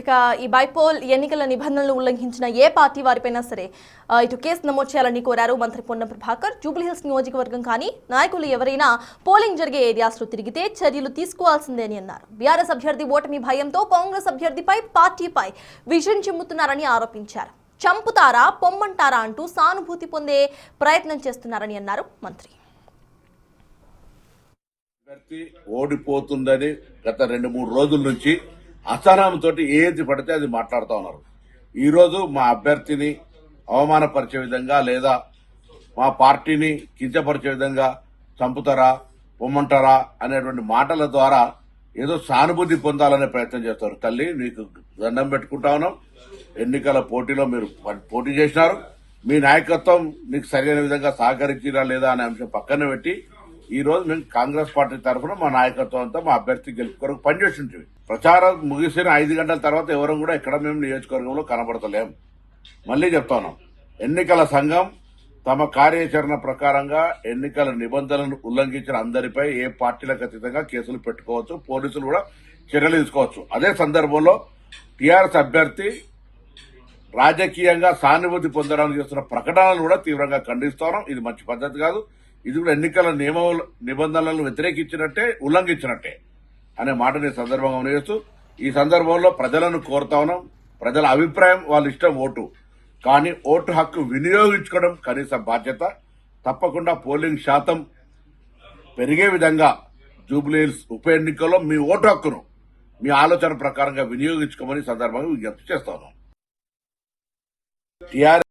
ఇక ఈ బైపోల్ ఎన్నికల నిబంధనలు ఉల్లంఘించిన ఏ పార్టీ వారిపైనా సరే ఇటు కేసు నమోదు చేయాలని కోరారు మంత్రి పొన్నం ప్రభాకర్. జూబ్లీహిల్స్ నియోజకవర్గం కానీ నాయకులు ఎవరైనా పోలింగ్ జరిగే ఏరియాస్లో తిరిగితే చర్యలు తీసుకోవాల్సిందే అని అన్నారు. బీఆర్ఎస్ అభ్యర్థి ఓటమి భయంతో కాంగ్రెస్ అభ్యర్థిపై పార్టీపై విజయం చిమ్ముతున్నారని ఆరోపించారు. చంపుతారా పొమ్మంటారా అంటూ సానుభూతి పొందే ప్రయత్నం చేస్తున్నారని అన్నారు మంత్రి. ఓడిపోతుందని గత 2-3 రోజుల నుంచి అసహనంతో ఏది పడితే అది మాట్లాడుతూ ఉన్నారు. ఈరోజు మా అభ్యర్థిని అవమానపరిచే విధంగా లేదా మా పార్టీని కించపరిచే విధంగా చంపుతారా పొమ్మంటారా అనేటువంటి మాటల ద్వారా ఏదో సానుభూతి పొందాలనే ప్రయత్నం చేస్తారు. తల్లి నీకు దండం పెట్టుకుంటా ఉన్నాం. ఎన్నికల పోటీలో మీరు పోటీ చేసినారు. మీ నాయకత్వం నీకు సరైన విధంగా సహకరించిరా లేదా అనే అంశం పక్కన పెట్టి ఈ రోజు మేము కాంగ్రెస్ పార్టీ తరఫున మా నాయకత్వం అంతా మా అభ్యర్థి గెలుపు కొరకు పనిచేస్తుంటుంది. ప్రచారం ముగిసిన 5 గంటల తర్వాత ఎవరు కూడా ఎక్కడ మేము నియోజకవర్గంలో కనబడతలేం. మళ్లీ చెప్తాను, ఎన్నికల సంఘం తమ కార్యాచరణ ప్రకారంగా ఎన్నికల నిబంధనలను ఉల్లంఘించిన అందరిపై ఏ పార్టీలకు అతీతంగా కేసులు పెట్టుకోవచ్చు, పోలీసులు కూడా చర్యలు తీసుకోవచ్చు. అదే సందర్భంలో టీఆర్ఎస్ అభ్యర్థి రాజకీయంగా సానుభూతి పొందడానికి చేస్తున్న ప్రకటనలు కూడా తీవ్రంగా ఖండిస్తున్నాం. ఇది మంచి పద్ధతి కాదు. ఇది కూడా ఎన్నికల నిబంధనలను వ్యతిరేకించినట్టే, ఉల్లంఘించినట్టే అనే మాటని సందర్భంగా చేస్తూ ఈ సందర్భంలో ప్రజలను కోరుతా ఉన్నాం. ప్రజల అభిప్రాయం వాళ్ళ ఇష్టం ఓటు, కానీ ఓటు హక్కు వినియోగించుకోవడం కనీస బాధ్యత. తప్పకుండా పోలింగ్ శాతం పెరిగే విధంగా జూబ్లీహిల్స్ ఉప ఎన్నికల్లో మీ ఓటు హక్కును మీ ఆలోచన ప్రకారంగా వినియోగించుకోమని సందర్భంగా విజ్ఞప్తి చేస్తా ఉన్నాం.